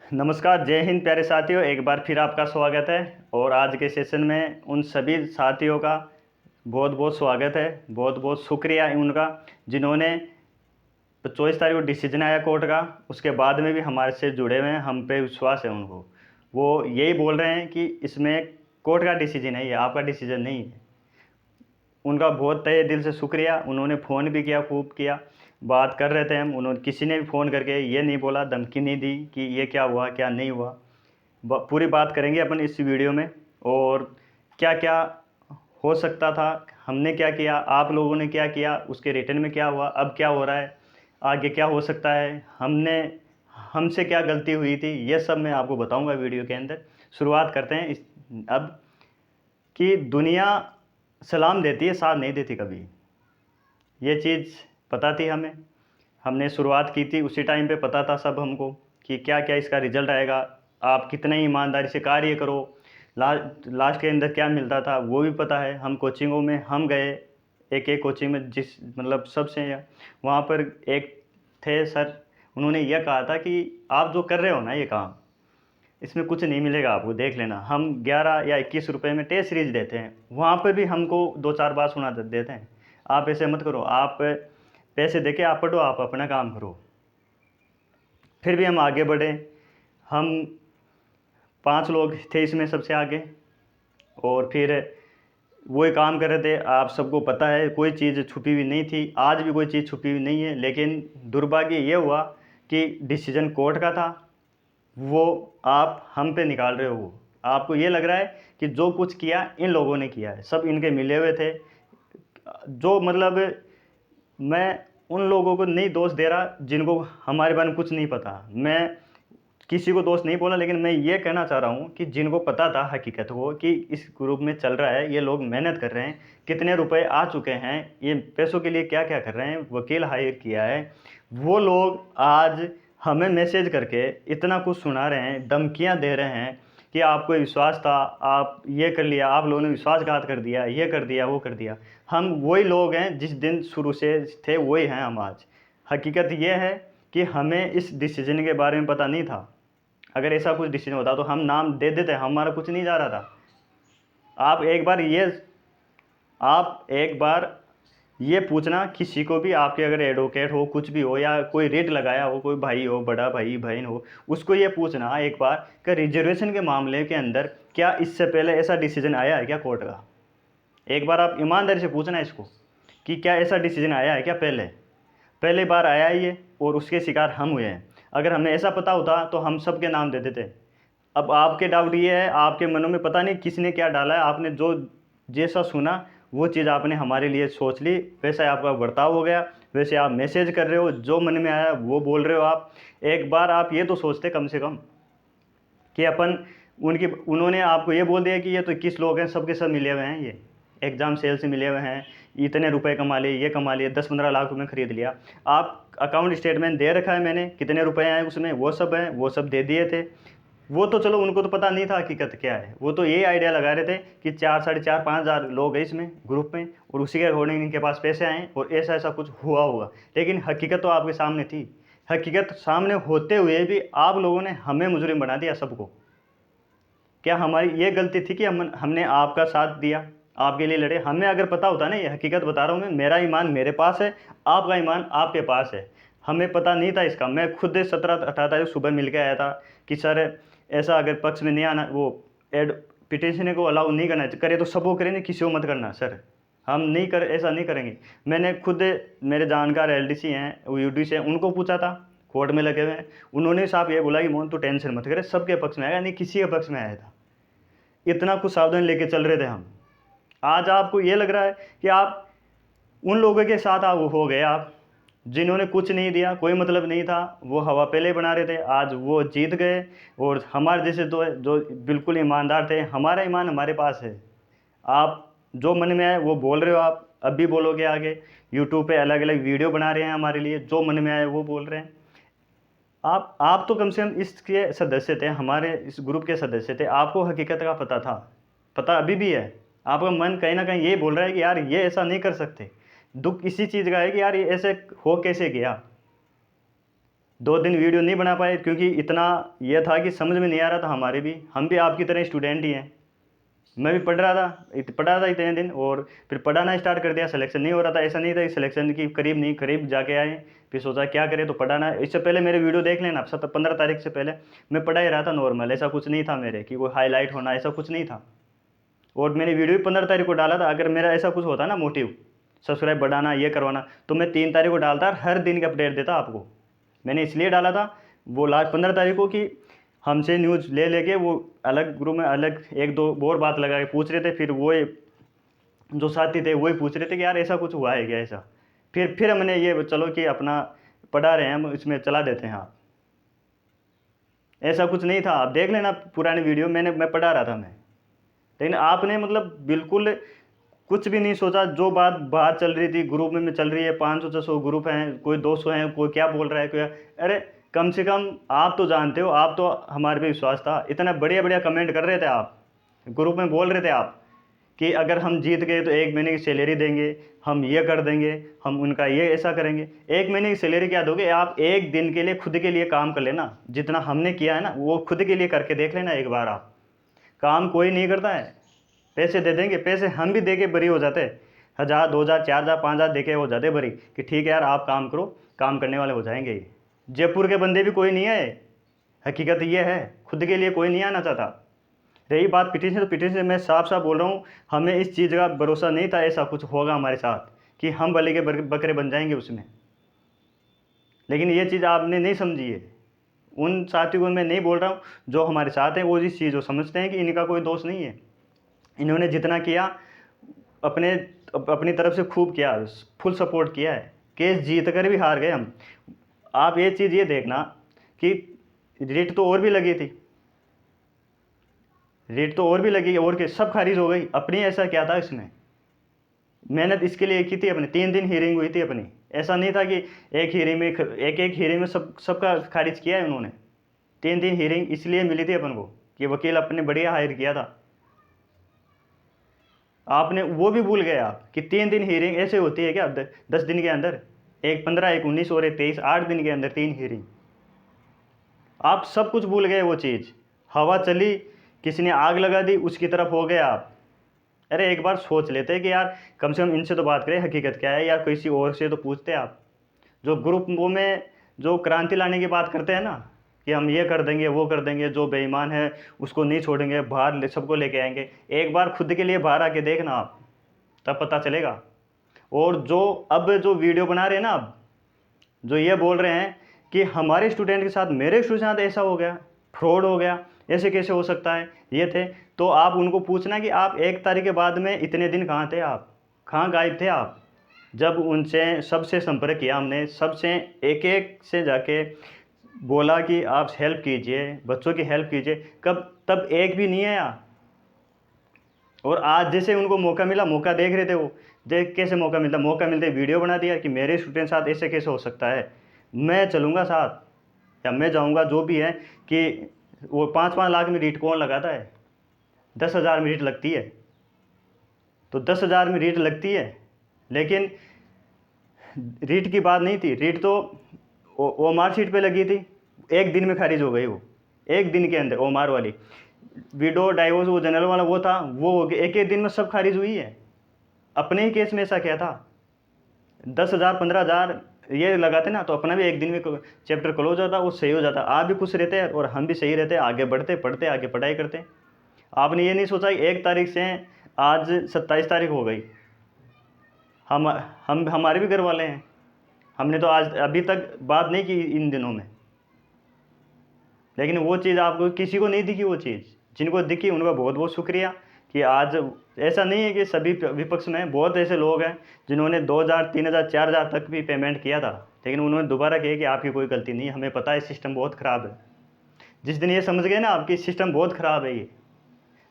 नमस्कार, जय हिंद प्यारे साथियों। एक बार फिर आपका स्वागत है। और आज के सेशन में उन सभी साथियों का बहुत बहुत स्वागत है, बहुत बहुत शुक्रिया उनका जिन्होंने 24 तारीख को डिसीजन आया कोर्ट का, उसके बाद में भी हमारे से जुड़े हुए हैं, हम पे विश्वास है उनको। वो यही बोल रहे हैं कि इसमें कोर्ट का डिसीजन है, ये आपका डिसीजन नहीं है। उनका बहुत तहे दिल से शुक्रिया। उन्होंने फ़ोन भी किया, खूब किया, बात कर रहे थे हम। उन्होंने किसी ने भी फ़ोन करके ये नहीं बोला, धमकी नहीं दी कि ये क्या हुआ क्या नहीं हुआ। पूरी बात करेंगे अपन इस वीडियो में। और क्या क्या हो सकता था, हमने क्या किया, आप लोगों ने क्या किया, उसके रिटर्न में क्या हुआ, अब क्या हो रहा है, आगे क्या हो सकता है, हमसे क्या गलती हुई थी, ये सब मैं आपको बताऊंगा वीडियो के अंदर। शुरुआत करते हैं अब कि दुनिया सलाम देती है, साथ नहीं देती कभी। ये चीज़ पता थी हमें, हमने शुरुआत की थी उसी टाइम पे पता था सब हमको कि क्या क्या इसका रिजल्ट आएगा। आप कितने ईमानदारी से कार्य करो, लास्ट के अंदर क्या मिलता था वो भी पता है। हम कोचिंगों में हम गए, एक एक कोचिंग में, जिस मतलब सबसे वहाँ पर एक थे सर, उन्होंने यह कहा था कि आप जो कर रहे हो ना ये काम, इसमें कुछ नहीं मिलेगा आपको, देख लेना। हम 11 या 21 रुपये में टेस्ट सीरीज देते हैं, वहाँ पर भी हमको 2-4 बार सुना देते हैं, आप ऐसे मत करो, आप पैसे देके आप पढ़ो, आप अपना काम करो। फिर भी हम आगे बढ़े। हम 5 लोग थे इसमें सबसे आगे, और फिर वही काम कर रहे थे। आप सबको पता है कोई चीज़ छुपी हुई नहीं थी, आज भी कोई चीज़ छुपी हुई नहीं है। लेकिन दुर्भाग्य ये हुआ कि डिसीजन कोर्ट का था, वो आप हम पे निकाल रहे हो। वो आपको ये लग रहा है कि जो कुछ किया इन लोगों ने किया है, सब इनके मिले हुए थे। जो मतलब मैं उन लोगों को नहीं दोष दे रहा जिनको हमारे बारे में कुछ नहीं पता, मैं किसी को दोष नहीं बोला, लेकिन मैं ये कहना चाह रहा हूँ कि जिनको पता था हकीकत को कि इस ग्रुप में चल रहा है, ये लोग मेहनत कर रहे हैं, कितने रुपए आ चुके हैं, ये पैसों के लिए क्या क्या कर रहे हैं, वकील हायर किया है, वो लोग आज हमें मैसेज करके इतना कुछ सुना रहे हैं, धमकियाँ दे रहे हैं कि आपको विश्वास था, आप ये कर लिया, आप लोगों ने विश्वासघात कर दिया, ये कर दिया, वो कर दिया। हम वही लोग हैं जिस दिन शुरू से थे, वही हैं हम आज। हकीकत ये है कि हमें इस डिसीजन के बारे में पता नहीं था। अगर ऐसा कुछ डिसीजन होता तो हम नाम दे देते, हमारा कुछ नहीं जा रहा था। आप एक बार ये पूछना किसी को भी, आपके अगर एडवोकेट हो, कुछ भी हो, या कोई रेट लगाया हो, कोई भाई हो, बड़ा भाई बहन हो, उसको ये पूछना एक बार कि रिजर्वेशन के मामले के अंदर क्या इससे पहले ऐसा डिसीजन आया है क्या कोर्ट का। एक बार आप ईमानदारी से पूछना इसको कि क्या ऐसा डिसीजन आया है क्या पहले बार आया है ये, और उसके शिकार हम हुए हैं। अगर हमें ऐसा पता होता तो हम सबके नाम दे देते। अब आपके डाउट ये है, आपके मनों में पता नहीं किसने क्या डाला है, आपने जो जैसा सुना वो चीज़ आपने हमारे लिए सोच ली, वैसा आपका बर्ताव हो गया, वैसे आप मैसेज कर रहे हो, जो मन में आया वो बोल रहे हो आप। एक बार आप ये तो सोचते कम से कम कि उन्होंने आपको ये बोल दिया कि ये तो 21 लोग हैं, सबके सब मिले हुए हैं, ये एग्ज़ाम सेल से मिले हुए हैं, इतने रुपए कमा लिए, ये कमा लिए, 10-15 लाख रुपए खरीद लिया। आप अकाउंट स्टेटमेंट दे रखा है मैंने, कितने रुपए आए उसमें, वो सब हैं, वो सब दे दिए थे। वो तो चलो, उनको तो पता नहीं था हकीकत क्या है, वो तो ये आइडिया लगा रहे थे कि 4, 4.5, 5,000 लोग हैं इसमें ग्रुप में, और उसी के अकॉर्डिंग इनके पास पैसे आए और ऐसा ऐसा कुछ हुआ होगा। लेकिन हकीकत तो आपके सामने थी। हकीकत सामने होते हुए भी आप लोगों ने हमें मुजरिम बना दिया सबको। क्या हमारी ये गलती थी कि हमने आपका साथ दिया, आपके लिए लड़े? हमें अगर पता होता ना, ये हकीकत बता रहा हूँ मैं, मेरा ईमान मेरे पास है, आपका ईमान आपके पास है, हमें पता नहीं था इसका। मैं खुद 17-18 तारीख सुबह मिल के आया था कि सर ऐसा अगर पक्ष में नहीं आना, वो एड पिटिशन को अलाउ नहीं करना, करे तो सबको करेंगे, किसी को मत करना सर, हम नहीं कर, ऐसा नहीं करेंगे। मैंने खुद, मेरे जानकार एलडीसी हैं, वो यूडीसी हैं, उनको पूछा था, कोर्ट में लगे हुए हैं, उन्होंने साहब ये बोला कि मोहन तू टेंशन मत करे, सबके पक्ष में आएगा, नहीं किसी के पक्ष में आया था। इतना कुछ सावधान लेके चल रहे थे हम। आज आपको ये लग रहा है कि आप उन लोगों के साथ आप हो गए, आप जिन्होंने कुछ नहीं दिया, कोई मतलब नहीं था, वो हवा पहले बना रहे थे, आज वो जीत गए। और हमारे जैसे दो जो बिल्कुल ईमानदार थे, हमारा ईमान हमारे पास है। आप जो मन में आए वो बोल रहे हो, आप अब भी बोलोगे आगे। यूट्यूब पे अलग अलग वीडियो बना रहे हैं हमारे लिए, जो मन में आए वो बोल रहे हैं। आप तो कम से कम इसके सदस्य थे, हमारे इस ग्रुप के सदस्य थे, आपको हकीकत का पता था, पता अभी भी है। आपका मन कहीं ना कहीं ये बोल रहा है कि यार ये ऐसा नहीं कर सकते। दुख इसी चीज़ का है कि यार ये ऐसे हो कैसे गया। 2 दिन वीडियो नहीं बना पाए क्योंकि इतना ये था कि समझ में नहीं आ रहा था हमारे भी, हम भी आपकी तरह स्टूडेंट ही हैं। मैं भी पढ़ रहा था इतने दिन, और फिर पढ़ाना स्टार्ट कर दिया। सिलेक्शन नहीं हो रहा था, ऐसा नहीं था कि सिलेक्शन की करीब नहीं, करीब जाके आए। फिर सोचा क्या करें, तो पढ़ाना। इससे पहले मेरे वीडियो देख लेना, 15 तारीख से पहले मैं पढ़ा ही रहा था नॉर्मल, ऐसा कुछ नहीं था मेरे कि कोई हाईलाइट होना, ऐसा कुछ नहीं था। और मैंने वीडियो भी 15 तारीख को डाला था। अगर मेरा ऐसा कुछ होता ना मोटिव, सब्सक्राइब बढ़ाना, ये करवाना, तो मैं 3 तारीख को डालता, हर दिन का अपडेट देता आपको। मैंने इसलिए डाला था वो लास्ट 15 तारीख को कि हमसे न्यूज़ ले लेके वो अलग ग्रुप में अलग एक दो और बात लगा के पूछ रहे थे। फिर वो जो साथी थे वही पूछ रहे थे कि यार ऐसा कुछ हुआ है क्या ऐसा। फिर हमने ये चलो कि अपना पढ़ा रहे हैं हम, इसमें चला देते हैं। आप ऐसा कुछ नहीं था, आप देख लेना पुरानी वीडियो, मैं पढ़ा रहा था मैं। लेकिन आपने मतलब बिल्कुल कुछ भी नहीं सोचा। जो बात बाहर चल रही थी, ग्रुप में चल रही है, 500-600 ग्रुप हैं, कोई 200 हैं, कोई क्या बोल रहा है, कोई, अरे कम से कम आप तो जानते हो, आप तो हमारे पे विश्वास था। इतना बढ़िया बढ़िया कमेंट कर रहे थे आप, ग्रुप में बोल रहे थे आप कि अगर हम जीत गए तो 1 महीने की सैलरी देंगे, हम ये कर देंगे, हम उनका ये ऐसा करेंगे। 1 महीने की सैलरी क्या दोगे आप? 1 दिन के लिए खुद के लिए काम कर लेना, जितना हमने किया है ना वो खुद के लिए करके देख लेना एक बार। आप काम कोई नहीं करता है, पैसे दे देंगे, पैसे हम भी दे के बरी हो जाते, 1000 2000 4000 5000 दे के हो जाते बरी कि ठीक है यार आप काम करो, काम करने वाले हो जाएंगे। ये जयपुर के बंदे भी कोई नहीं है, हकीकत ये है, खुद के लिए कोई नहीं आना चाहता। रही बात पिटीशन, तो पिटीशन मैं साफ साफ बोल रहा हूँ, हमें इस चीज़ का भरोसा नहीं था ऐसा कुछ होगा हमारे साथ कि हम बलि के बकरे बन जाएंगे उसमें। लेकिन ये चीज़ आपने नहीं समझी है। उन साथियों को मैं नहीं बोल रहा हूँ, जो हमारे साथ हैं वो इस चीज़ को समझते हैं कि इनका कोई दोष नहीं है। इन्होंने जितना किया अपनी तरफ से खूब किया, फुल सपोर्ट किया है। केस जीत कर भी हार गए हम। आप ये चीज़ ये देखना कि रेट तो और भी लगी थी, रेट तो और भी लगी, और के सब खारिज हो गई। अपनी ऐसा क्या था इसमें, मेहनत इसके लिए की थी अपनी। 3 दिन हीयरिंग हुई थी अपनी, ऐसा नहीं था कि एक हीयरिंग में एक हीयरिंग में सबका खारिज किया है उन्होंने। 3 दिन हीयरिंग इसलिए मिली थी अपन को कि वकील अपने बढ़िया हायर किया था। आपने वो भी भूल गए आप कि 3 दिन हीयरिंग ऐसे होती है क्या 10 दिन के अंदर? एक 15 एक 19 और एक 23, 8 दिन के अंदर 3 हीयरिंग। आप सब कुछ भूल गए वो चीज़। हवा चली, किसी ने आग लगा दी, उसकी तरफ हो गए आप। अरे एक बार सोच लेते कि यार कम से कम इनसे तो बात करें, हकीकत क्या है, या किसी और से तो पूछते आप। जो ग्रुप वो में जो क्रांति लाने की बात करते हैं ना कि हम ये कर देंगे वो कर देंगे, जो बेईमान है उसको नहीं छोड़ेंगे, बाहर सबको लेके आएंगे। एक बार खुद के लिए बाहर आके देखना आप, तब पता चलेगा। और जो अब जो वीडियो बना रहे हैं ना, अब जो ये बोल रहे हैं कि हमारे स्टूडेंट के साथ, मेरे स्टूडेंट के साथ ऐसा हो गया, फ्रॉड हो गया, ऐसे कैसे हो सकता है, ये थे, तो आप उनको पूछना कि आप 1 तारीख के बाद में इतने दिन कहाँ थे, आप कहाँ गायब थे आप? जब उनसे सबसे संपर्क किया हमने, सबसे एक एक से जाके बोला कि आप हेल्प कीजिए, बच्चों की हेल्प कीजिए, तब एक भी नहीं आया। और आज जैसे उनको मौका मिला, मौका देख रहे थे वो, देख कैसे मौका मिलता, मौका मिलते वीडियो बना दिया कि मेरे स्टूडेंट साथ ऐसे कैसे हो सकता है, मैं चलूँगा साथ, या मैं जाऊँगा, जो भी है। कि वो 5-5 लाख में रीट कौन लगाता है? 10,000 में रीट लगती है, तो 10,000 में रीट लगती है। लेकिन रीट की बात नहीं थी, रीट तो ओमार शीट पे लगी थी, 1 दिन में खारिज हो गई वो, 1 दिन के अंदर। ओमार वाली विडो डाइवोर्स, वो जनरल वाला वो था, वो हो गया 1 दिन में सब खारिज हुई है। अपने ही केस में ऐसा क्या था, 10,000 15,000 ये लगाते ना, तो अपना भी 1 दिन में चैप्टर क्लोज होता, वो सही हो जाता। आप भी खुश रहते और हम भी सही रहते, आगे बढ़ते, पढ़ते, आगे पढ़ाई करते। आपने ये नहीं सोचा कि 1 तारीख से आज 27 तारीख हो गई, हम हमारे भी घर वाले हैं, हमने तो आज अभी तक बात नहीं की इन दिनों में। लेकिन वो चीज़ आपको किसी को नहीं दिखी, वो चीज़ जिनको दिखी उनका बहुत बहुत शुक्रिया। कि आज ऐसा नहीं है कि सभी विपक्ष में, बहुत ऐसे लोग हैं जिन्होंने 2,000 3,000 4,000 तक भी पेमेंट किया था, लेकिन उन्होंने दोबारा कहा कि आपकी कोई गलती नहीं है, हमें पता है सिस्टम बहुत ख़राब है। जिस दिन ये समझ गए ना आपकी सिस्टम बहुत ख़राब है, ये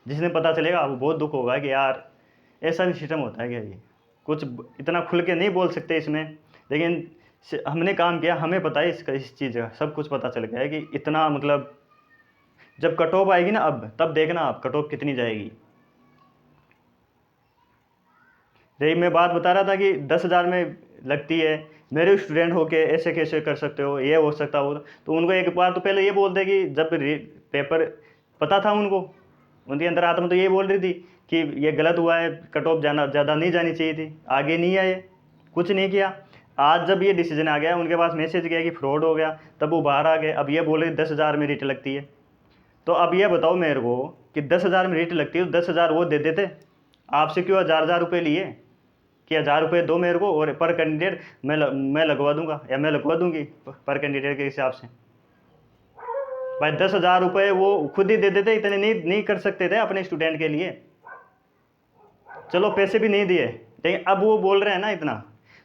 जिस दिन पता चलेगा आपको बहुत दुख होगा कि यार ऐसा भी सिस्टम होता है क्या। ये कुछ इतना खुल के नहीं बोल सकते इसमें, लेकिन हमने काम किया, हमें पता है इस चीज़ का सब कुछ पता चल गया है कि इतना मतलब जब कट ऑफ आएगी ना, अब तब देखना आप कट ऑफ कितनी जाएगी। रही मैं बात बता रहा था कि 10,000 में लगती है, मेरे स्टूडेंट होके ऐसे कैसे कर सकते हो, ये हो सकता हो। तो उनको एक बार तो पहले ये बोल दे कि जब पेपर पता था उनको, उनके अंदर आत्मा तो ये बोल रही थी कि ये गलत हुआ है, कट ऑफ जाना ज़्यादा नहीं जानी चाहिए थी, आगे नहीं आए, कुछ नहीं किया। आज जब ये डिसीजन आ गया, उनके पास मैसेज गया कि फ्रॉड हो गया, तब वो बाहर आ गए। अब ये बोल रहे 10,000 में रेट लगती है। तो अब ये बताओ मेरे को कि 10,000 में रेट लगती है, तो 10,000 वो दे देते, आपसे क्यों 1,000 रुपये लिए कि 1,000 रुपये दो मेरे को और पर कैंडिडेट मैं लगवा दूंगा या मैं लगवा दूंगी पर कैंडिडेट के हिसाब से। भाई 10,000 रुपये वो खुद ही दे देते, इतने नहीं कर सकते थे अपने स्टूडेंट के लिए। चलो पैसे भी नहीं दिए, लेकिन अब वो बोल रहे हैं ना इतना,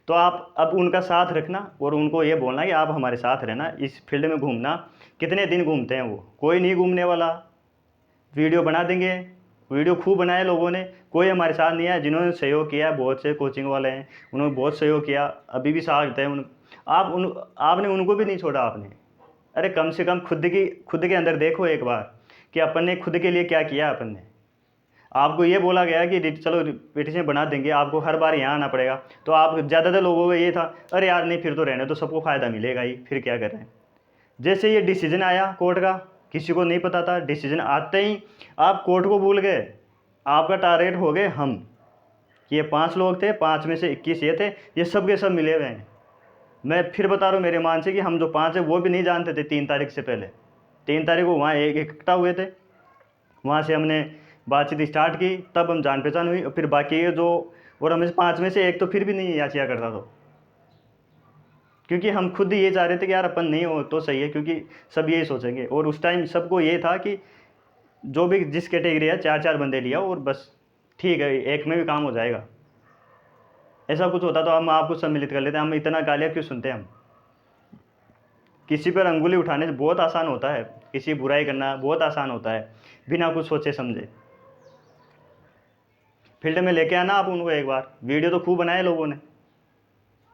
तो आप अब उनका साथ रखना और उनको ये बोलना कि आप हमारे साथ रहना, इस फील्ड में घूमना। कितने दिन घूमते हैं वो, कोई नहीं घूमने वाला। वीडियो बना देंगे, वीडियो खूब बनाए लोगों ने, कोई हमारे साथ नहीं आया। जिन्होंने सहयोग किया, बहुत से कोचिंग वाले हैं, उन्होंने बहुत सहयोग किया, अभी भी साथ हैं आपने उनको भी नहीं छोड़ा आपने। अरे कम से कम खुद के अंदर देखो एक बार कि अपन ने खुद के लिए क्या किया। अपन ने आपको ये बोला गया कि चलो पिटीशन बना देंगे, आपको हर बार यहाँ आना पड़ेगा, तो आप ज़्यादातर लोगों का ये था अरे यार नहीं फिर तो रहने तो सबको फ़ायदा मिलेगा ही, फिर क्या कर रहे हैं। जैसे ये डिसीजन आया कोर्ट का, किसी को नहीं पता था, डिसीजन आते ही आप कोर्ट को भूल गए। आपका टारगेट हो गए हम, कि ये 5 लोग थे, 5 में से 21 ये थे, ये सब के सब मिले हुए हैं। मैं फिर बता रहा हूँ मेरे मान से कि हम जो 5 है वो भी नहीं जानते थे 3 तारीख से पहले। 3 तारीख को वहाँ इकट्ठा हुए थे, वहाँ से हमने बातचीत स्टार्ट की, तब हम जान पहचान हुई। और फिर बाकी ये जो, और हमें 5 में से एक तो फिर भी नहीं याचिया करता तो, क्योंकि हम खुद ये चाह रहे थे कि यार अपन नहीं हो तो सही है, क्योंकि सब यही सोचेंगे। और उस टाइम सबको ये था कि जो भी जिस कैटेगरी है 4-4 बंदे लिया और बस ठीक है, एक में भी काम हो जाएगा। ऐसा कुछ होता तो हम आपको सम्मिलित कर लेते, हम इतना गालियाँ क्यों सुनते हैं। हम किसी पर अंगुली उठाने से बहुत आसान होता है, किसी बुराई करना बहुत आसान होता है, बिना कुछ सोचे समझे। फील्ड में लेके आना आप उनको एक बार, वीडियो तो खूब बनाए लोगों ने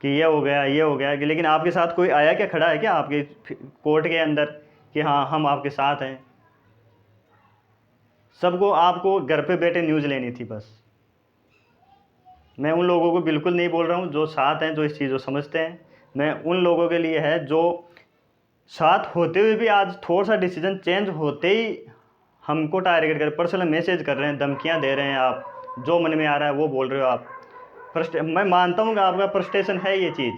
कि ये हो गया ये हो गया, लेकिन आपके साथ कोई आया क्या, खड़ा है क्या आपके कोर्ट के अंदर कि हाँ हम आपके साथ हैं। सबको आपको घर पे बैठे न्यूज़ लेनी थी बस। मैं उन लोगों को बिल्कुल नहीं बोल रहा हूँ जो साथ हैं, जो इस चीज़ को समझते हैं। मैं उन लोगों के लिए है जो साथ होते हुए भी आज थोड़ा सा डिसीजन चेंज होते ही हमको टारगेट कर, पर्सनल मैसेज कर रहे हैं, धमकियाँ दे रहे हैं, आप जो मन में आ रहा है वो बोल रहे हो आप। मैं मानता हूँ कि आपका फ्रस्ट्रेशन है ये चीज़।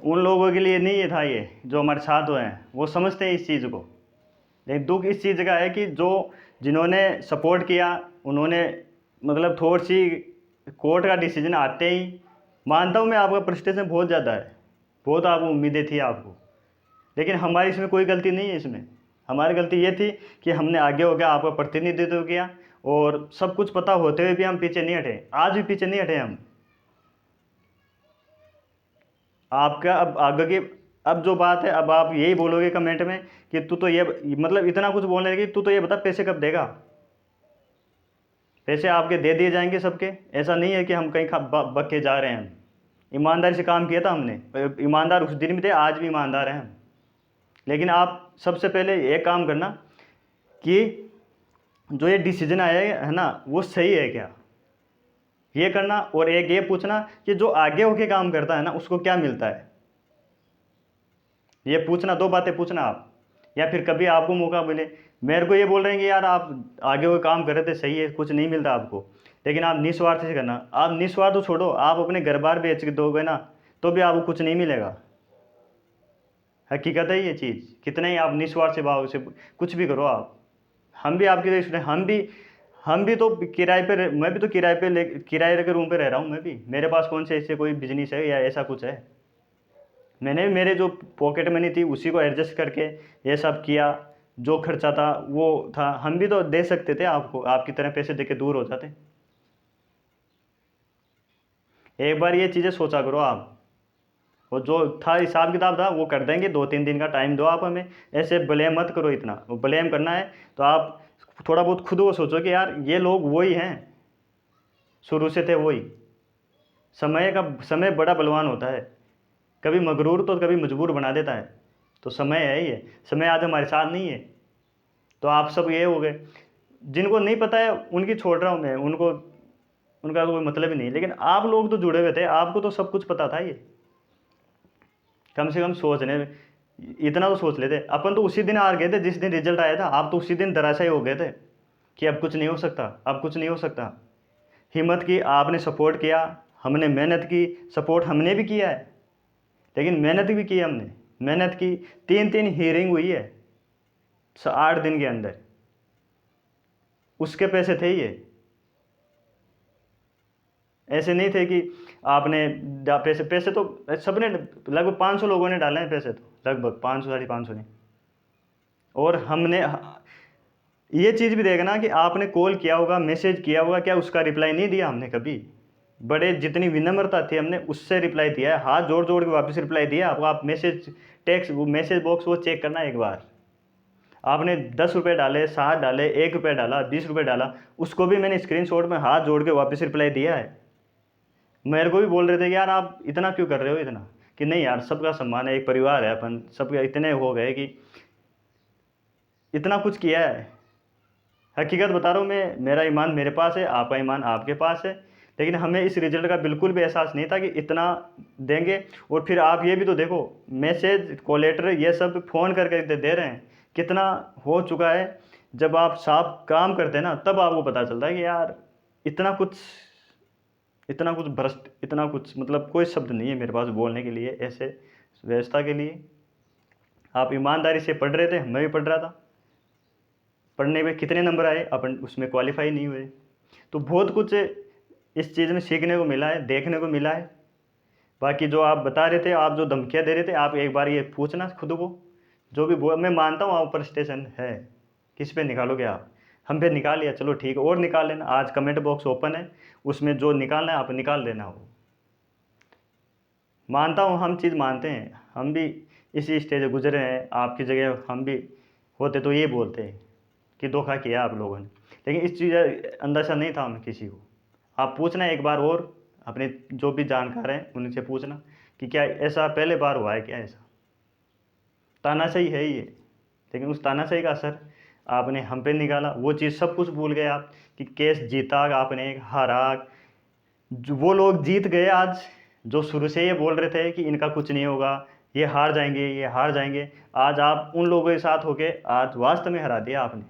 उन लोगों के लिए नहीं ये था, ये जो हमारे साथ हुए हैं वो समझते हैं इस चीज़ को। लेकिन दुख इस चीज़ का है कि जो जिन्होंने सपोर्ट किया उन्होंने मतलब थोड़ी सी कोर्ट का डिसीजन आते ही, मानता हूँ मैं आपका फ्रस्ट्रेशन बहुत ज़्यादा है, बहुत आपको उम्मीदें थी आपको, लेकिन हमारी इसमें कोई गलती नहीं है। इसमें हमारी गलती ये थी कि हमने आगे हो गया, आपका प्रतिनिधित्व किया, और सब कुछ पता होते हुए भी हम पीछे नहीं हटे, आज भी पीछे नहीं हटे हम। आपका अब आगे की अब जो बात है, अब आप यही बोलोगे कमेंट में कि तू तो ये मतलब इतना कुछ बोलने लगी, तू तो ये बता पैसे कब देगा। पैसे आपके दे दिए जाएंगे सबके, ऐसा नहीं है कि हम कहीं बक के जा रहे हैं। हम ईमानदारी से काम किया था हमने, ईमानदार उस दिन भी थे, आज भी ईमानदार हैं हम। लेकिन आप सबसे पहले ये काम करना कि जो ये डिसीजन आया है ना वो सही है क्या, ये करना। और एक ये पूछना कि जो आगे होके काम करता है ना उसको क्या मिलता है, ये पूछना। 2 बातें पूछना आप, या फिर कभी आपको मौका मिले। मेरे को ये बोल रहे हैं कि यार आप आगे वो काम कर रहे थे, सही है, कुछ नहीं मिलता आपको, लेकिन आप निस्वार्थ से करना। आप निस्वार्थ तो छोड़ो, आप अपने घर बार बेच के दोगे ना तो भी आपको कुछ नहीं मिलेगा। हकीकत है ये चीज़, कितना ही आप निस्वार्थ से भाव से कुछ भी करो आप। हम भी आपके स्टूडेंट, हम भी तो किराए पे, मैं भी तो किराए के रूम पे रह रहा हूँ। मैं भी, मेरे पास कौन से ऐसे कोई बिजनेस है या ऐसा कुछ है। मैंने भी मेरे जो पॉकेट मनी थी उसी को एडजस्ट करके ये सब किया, जो खर्चा था वो था। हम भी तो दे सकते थे आपको, आपकी तरह पैसे दे के दूर हो जाते। एक बार ये चीज़ें सोचा करो आप, और जो था हिसाब किताब था वो कर देंगे। 2-3 दिन का टाइम दो आप हमें, ऐसे ब्लेम मत करो इतना। ब्लेम करना है तो आप थोड़ा बहुत खुद को सोचो कि यार ये लोग वही हैं, शुरू से थे वही। समय बड़ा बलवान होता है, कभी मगरूर तो कभी मजबूर बना देता है। तो समय है ये, समय आज हमारे साथ नहीं है। तो आप सब ये हो गए, जिनको नहीं पता है उनकी छोड़ रहा हूँ मैं, उनको उनका कोई मतलब ही नहीं, लेकिन आप लोग तो जुड़े हुए थे, आपको तो सब कुछ पता था। ये कम से कम सोचने, इतना तो सोच लेते। अपन तो उसी दिन हार गए थे जिस दिन रिजल्ट आया था, आप तो उसी दिन धराशायी हो गए थे कि अब कुछ नहीं हो सकता, अब कुछ नहीं हो सकता। हिम्मत की, आपने सपोर्ट किया, हमने मेहनत की, सपोर्ट हमने भी किया है, लेकिन मेहनत भी की हमने, मेहनत की। 3 हियरिंग हुई है 8 दिन के अंदर, उसके पैसे थे ये। ऐसे नहीं थे कि आपने पैसे, पैसे तो सबने, लगभग 500 लोगों ने डाले हैं पैसे, तो लगभग 500 550 ने। और हमने ये चीज़ भी देखना कि आपने कॉल किया होगा, मैसेज किया होगा, क्या उसका रिप्लाई नहीं दिया हमने कभी? बड़े जितनी विनम्रता थी हमने उससे रिप्लाई दिया है, हाथ जोड़ जोड़ के वापस रिप्लाई दिया आपको। आप मैसेज टेक्स्ट, वो मैसेज बॉक्स वो चेक करना एक बार। आपने 10 रुपये डाले, 7 डाले, 1 रुपये डाला, 20 रुपये डाला, उसको भी मैंने स्क्रीनशॉट में हाथ जोड़ के वापस रिप्लाई दिया है। मेरे को भी बोल रहे थे कि यार आप इतना क्यों कर रहे हो, इतना, कि नहीं यार सबका सम्मान है, एक परिवार है अपन, सब इतने हो गए कि इतना कुछ किया है। हकीकत बता रहा हूँ मैं, मेरा ईमान मेरे पास है, आपका ईमान आपके पास है, लेकिन हमें इस रिजल्ट का बिल्कुल भी एहसास नहीं था कि इतना देंगे। और फिर आप ये भी तो देखो, मैसेज, कॉल लेटर, ये सब फ़ोन करके दे रहे हैं, कितना हो चुका है। जब आप साफ काम करते हैं ना, तब आपको पता चलता है कि यार इतना कुछ, इतना कुछ भ्रष्ट, इतना कुछ, मतलब कोई शब्द नहीं है मेरे पास बोलने के लिए ऐसे व्यवस्था के लिए। आप ईमानदारी से पढ़ रहे थे, मैं भी पढ़ रहा था, पढ़ने में कितने नंबर आए, अपन उसमें क्वालिफाई नहीं हुए। तो बहुत कुछ इस चीज़ में सीखने को मिला है, देखने को मिला है। बाकी जो आप बता रहे थे, आप जो धमकियाँ दे रहे थे, आप एक बार ये पूछना खुद को, जो भी मैं मानता हूँ आप पर स्टेशन है, किस पे निकालोगे आप, हम पे निकाल लिया, चलो ठीक है, और निकाल लेना। आज कमेंट बॉक्स ओपन है, उसमें जो निकालना है आप निकाल देना। वो मानता हूँ, हम चीज़ मानते हैं, हम भी इसी स्टेज से गुजरे हैं, आपकी जगह हम भी होते तो ये बोलते हैं कि धोखा किया आप लोगों ने, लेकिन इस चीज़ अंदाज़ा नहीं था हमें किसी को। आप पूछना एक बार और अपने जो भी जानकार हैं उनसे पूछना कि क्या ऐसा पहले बार हुआ है क्या ऐसा। तानाशाही है ये, लेकिन उस तानाशाही का असर आपने हम पे निकाला, वो चीज़ सब कुछ भूल गए आप, कि केस जीता आपने, हारा। जो वो लोग जीत गए आज, जो शुरू से ये बोल रहे थे कि इनका कुछ नहीं होगा, ये हार जाएंगे, ये हार जाएंगे, आज आप उन लोगों के साथ होके आज वास्तव में हरा दिया आपने।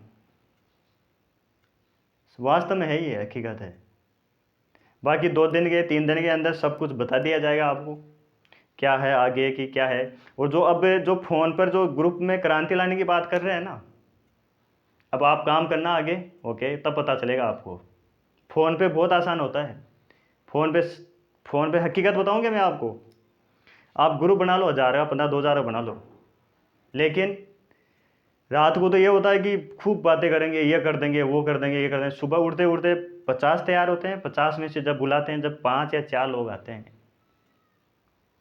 वास्तव में है, ये हकीकत है। बाकी 2 दिन के 3 दिन के अंदर सब कुछ बता दिया जाएगा आपको, क्या है आगे की क्या है। और जो अब जो फ़ोन पर जो ग्रुप में क्रांति लाने की बात कर रहे हैं ना, अब आप काम करना आगे, ओके, तब पता चलेगा आपको। फ़ोन पे बहुत आसान होता है, फ़ोन पे, फ़ोन पे हकीकत बताऊँगा मैं आपको। आप ग्रुप बना लो, 1000 का, 15 2000 का बना लो, लेकिन रात को तो ये होता है कि खूब बातें करेंगे, ये कर देंगे, वो कर देंगे, ये कर देंगे। सुबह उठते उठते 50 तैयार होते हैं, 50 में से जब बुलाते हैं, जब 5 या 4 लोग आते हैं।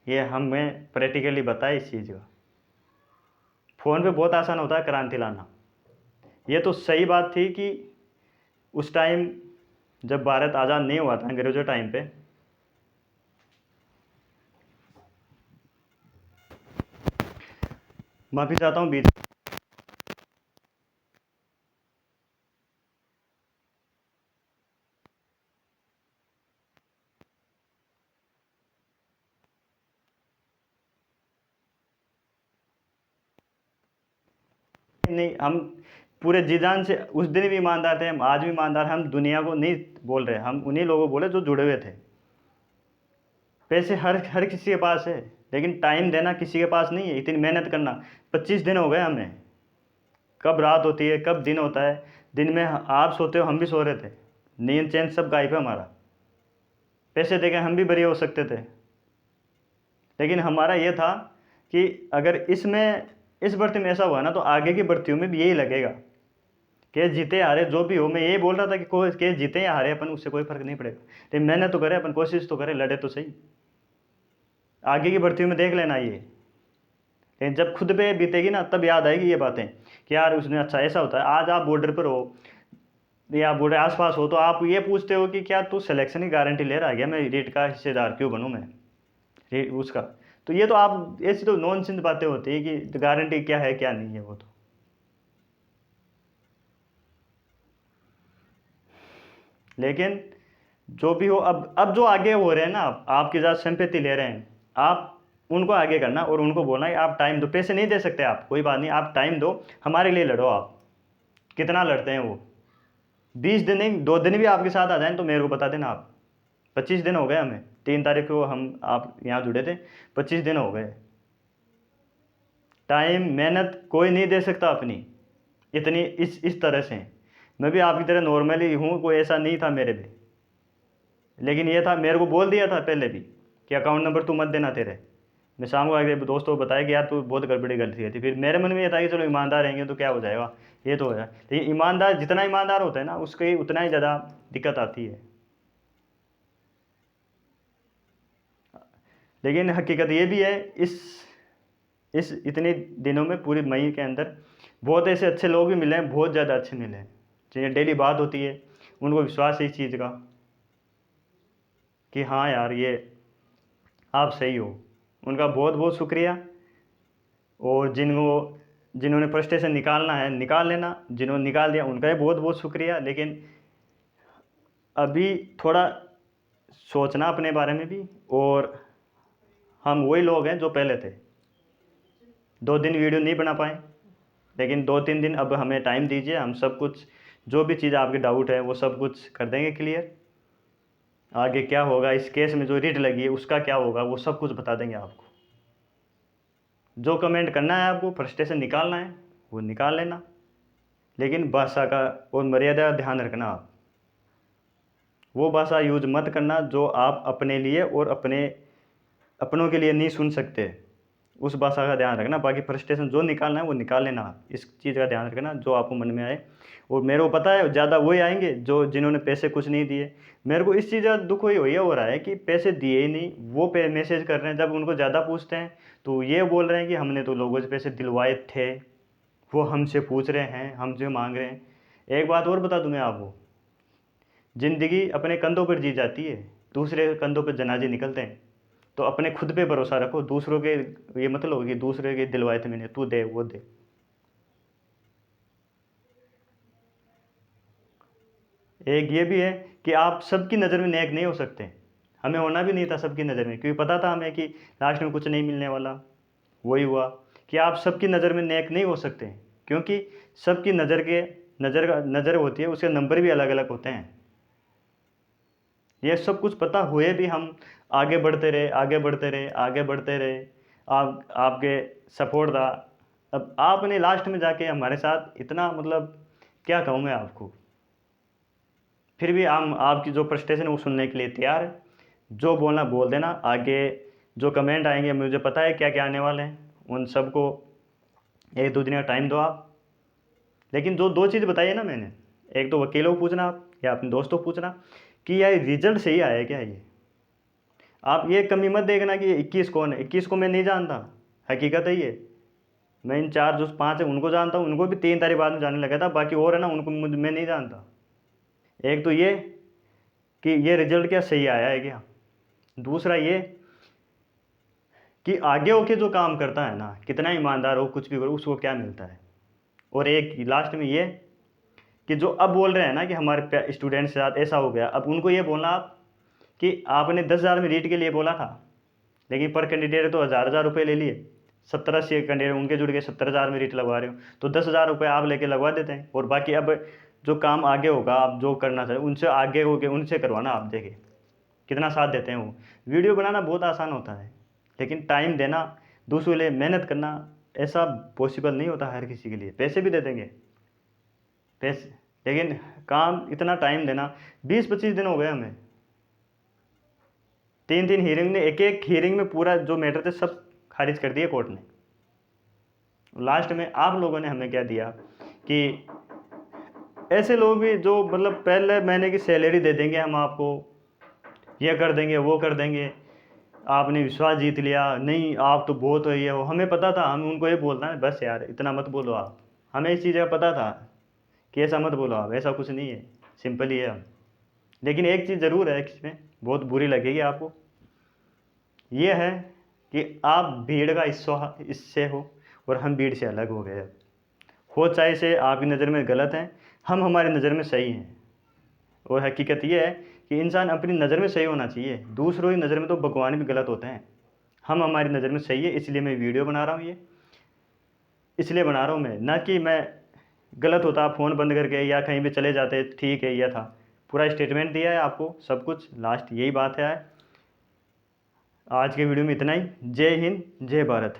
ये हमें प्रैक्टिकली बताया इस चीज़ का। फ़ोन पे बहुत आसान होता है क्रांति लाना। ये तो सही बात थी कि उस टाइम जब भारत आज़ाद नहीं हुआ था, अंग्रेज़ों टाइम पे, माफ़ी चाहता हूँ बीच, नहीं, हम पूरे जी जान से उस दिन भी ईमानदार थे, हम आज भी ईमानदार हैं। हम दुनिया को नहीं बोल रहे, हम उन्हीं लोगों को बोले जो जुड़े हुए थे। पैसे हर हर किसी के पास है, लेकिन टाइम देना किसी के पास नहीं है, इतनी मेहनत करना। 25 दिन हो गए हमें, कब रात होती है, कब दिन होता है, दिन में आप सोते हो, हम भी सो रहे थे, नींद चैन सब गायब है हमारा। पैसे देके हम भी बरी हो सकते थे, लेकिन हमारा ये था कि अगर इसमें, इस भर्ती में ऐसा हुआ ना, तो आगे की भर्तियों में भी यही लगेगा। केस जीते हारे जो भी हो, मैं ये बोल रहा था कि कोई केस जीते या हारे अपन, उससे कोई फर्क नहीं पड़ेगा, लेकिन मेहनत तो करें अपन, कोशिश तो करें, लड़े तो सही। आगे की भर्तियों में देख लेना ये, लेकिन जब खुद पे बीतेगी ना, तब याद आएगी ये बातें कि यार उसने, अच्छा ऐसा होता है। आज आप बॉर्डर पर हो या बॉर्डर आसपास हो, तो आप ये पूछते हो कि क्या तू सिलेक्शन की गारंटी ले रहा है क्या, मैं रीट का हिस्सेदार क्यों बनूँ मैं, उसका। तो ये तो आप, ऐसी तो नॉनसेंस बातें होती है कि गारंटी क्या है क्या नहीं है, वो तो लेकिन जो भी हो, अब जो आगे हो रहे हैं ना, आपकी ज़्यादा सिंपैथी ले रहे हैं, आप उनको आगे करना और उनको बोलना कि आप टाइम दो। पैसे नहीं दे सकते आप, कोई बात नहीं, आप टाइम दो, हमारे लिए लड़ो। आप कितना लड़ते हैं वो, 20 दिन नहीं, 2 दिन भी आपके साथ आ जाएं तो मेरे को बता देना आप। 25 दिन हो गए हमें, 3 तारीख को हम आप यहाँ जुड़े थे, 25 दिन हो गए। टाइम मेहनत कोई नहीं दे सकता अपनी इतनी इस तरह से। मैं भी आपकी तरह नॉर्मली हूँ, कोई ऐसा नहीं था मेरे भी, लेकिन ये था, मेरे को बोल दिया था पहले भी कि अकाउंट नंबर तू मत देना तेरे। मैं शाम को आगे दोस्तों को बताया कि यार तू बहुत गड़बड़ी गलती थी। फिर मेरे मन में ये था कि चलो ईमानदार रहेंगे तो क्या हो जाएगा, ये तो हो जाए। लेकिन ईमानदार जितना ईमानदार होता है ना, उसकी उतना ही ज़्यादा दिक्कत आती है। लेकिन हकीकत ये भी है, इस इतने दिनों में पूरी मई के अंदर बहुत ऐसे अच्छे लोग भी मिले हैं, बहुत ज़्यादा अच्छे मिले हैं, जिन्हें डेली बात होती है, उनको विश्वास है इस चीज़ का कि हाँ यार ये आप सही हो। उनका बहुत बहुत शुक्रिया। और जिन्होंने फ्रस्ट्रेशन निकालना है निकाल लेना, जिन्होंने निकाल दिया उनका भी बहुत बहुत शुक्रिया। लेकिन अभी थोड़ा सोचना अपने बारे में भी। और हम वही लोग हैं जो पहले थे, 2 दिन वीडियो नहीं बना पाए, लेकिन 2-3 दिन अब हमें टाइम दीजिए, हम सब कुछ जो भी चीज़ आपके डाउट है वो सब कुछ कर देंगे क्लियर। आगे क्या होगा इस केस में, जो रिट लगी है उसका क्या होगा, वो सब कुछ बता देंगे आपको। जो कमेंट करना है आपको, फ्रस्ट्रेशन निकालना है वो निकाल लेना, लेकिन भाषा का और मर्यादा का ध्यान रखना। आप वो भाषा यूज मत करना जो आप अपने लिए और अपनों के लिए नहीं सुन सकते, उस भाषा का ध्यान रखना। बाकी फ्रस्ट्रेशन जो निकालना है वो निकाल लेना आप, इस चीज़ का ध्यान रखना जो आपको मन में आए। और मेरे को पता है ज़्यादा वही आएंगे जो जिन्होंने पैसे कुछ नहीं दिए। मेरे को इस चीज़ का दुख ये हो रहा है कि पैसे दिए ही नहीं, वो मैसेज कर रहे हैं। जब उनको ज़्यादा पूछते हैं तो ये बोल रहे हैं कि हमने तो लोगों से पैसे दिलवाए थे, वो हमसे पूछ रहे हैं, हमसे मांग रहे हैं। एक बात और बता दूँ मैं आपको, ज़िंदगी अपने कंधों पर जी जाती है, दूसरे के कंधों पर जनाजे निकलते हैं। तो अपने खुद पे भरोसा रखो, दूसरों के ये मतलब कि दूसरे के दिलवाए थे मैंने, तू दे वो दे। एक ये भी है कि आप सबकी नज़र में नेक नहीं हो सकते। हमें होना भी नहीं था सबकी नज़र में, क्योंकि पता था हमें कि लास्ट में कुछ नहीं मिलने वाला। वही हुआ कि आप सबकी नज़र में नेक नहीं हो सकते, क्योंकि सबकी नज़र होती है, उसके नंबर भी अलग अलग होते हैं। ये सब कुछ पता हुए भी हम आगे बढ़ते रहे, आगे बढ़ते रहे, आगे बढ़ते रहे। आपके सपोर्ट था। अब आपने लास्ट में जाके हमारे साथ इतना, मतलब क्या कहूँ मैं आपको। फिर भी हम आपकी जो फ्रस्ट्रेशन है वो सुनने के लिए तैयार है। जो बोलना बोल देना। आगे जो कमेंट आएंगे मुझे पता है क्या क्या आने वाले हैं, उन सबको 1-2 दिन का टाइम दो आप। लेकिन जो 2 चीज़ बताई है ना मैंने, एक तो वकीलों को पूछना आप या अपने दोस्तों को पूछना कि यार रिजल्ट सही आया है क्या। ये आप ये कमी मत देखना कि 21 कौन है, 21 को मैं नहीं जानता, हकीकत है ये। मैं इन 4 जो 5 है उनको जानता हूँ, उनको भी 3 तारीख बाद में जानने लगा था। बाकी और है ना, उनको मैं नहीं जानता। एक तो ये कि ये रिजल्ट क्या सही आया है क्या। दूसरा ये कि आगे होके जो काम करता है ना, कितना ईमानदार हो कुछ भी करो, उसको क्या मिलता है। और एक लास्ट में ये कि जो अब बोल रहे हैं ना कि हमारे स्टूडेंट के साथ ऐसा हो गया, अब उनको ये बोलना आप कि आपने 10,000 मेरिट के लिए बोला था, लेकिन पर कैंडिडेट तो 1,000 रुपये ले लिए। 70-80 कैंडिडेट उनके जुड़ के 70,000 मेरिट लगवा रहे हो, तो 10,000 रुपये आप लेके लगवा देते हैं। और बाकी अब जो काम आगे होगा, आप जो करना चाहें उनसे आगे होके उनसे करवाना। आप देखें कितना साथ देते हैं वो। वीडियो बनाना बहुत आसान होता है, लेकिन टाइम देना, दूसरों के लिए मेहनत करना, ऐसा पॉसिबल नहीं होता हर किसी के लिए। पैसे भी दे देंगे पैसे, लेकिन काम इतना टाइम देना। 20-25 दिन हो गए हमें, 3 हीयरिंग ने, एक हीयरिंग में पूरा जो मैटर थे सब खारिज कर दिए कोर्ट ने। लास्ट में आप लोगों ने हमें क्या दिया कि ऐसे लोग भी जो मतलब पहले महीने की सैलरी दे देंगे हम आपको, ये कर देंगे वो कर देंगे, आपने विश्वास जीत लिया, नहीं आप तो बहुत हो ये हो। हमें पता था, हम उनको ये बोलना है बस यार इतना मत बोलो आप। हमें इस चीज़ का पता था कि ऐसा मत बोलो आप, ऐसा कुछ नहीं है, सिंपल ही है हम। लेकिन एक चीज़ ज़रूर है इसमें, बहुत बुरी लगेगी आपको, ये है कि आप भीड़ का इससे हो और हम भीड़ से अलग हो गए। अब हो चाहे से आपकी नज़र में गलत हैं, हम हमारी नज़र में सही हैं। और हकीकत ये है कि इंसान अपनी नज़र में सही होना चाहिए, दूसरों की नज़र में तो भगवान भी गलत होते हैं। हम हमारी नज़र में सही है, इसलिए मैं वीडियो बना रहा हूँ ये, इसलिए बना रहा हूँ मैं, ना कि मैं गलत होता फ़ोन बंद करके या कहीं भी चले जाते, ठीक है यह था। पूरा स्टेटमेंट दिया है आपको सब कुछ, लास्ट यही बात है। आज के वीडियो में इतना ही। जय हिंद, जय भारत।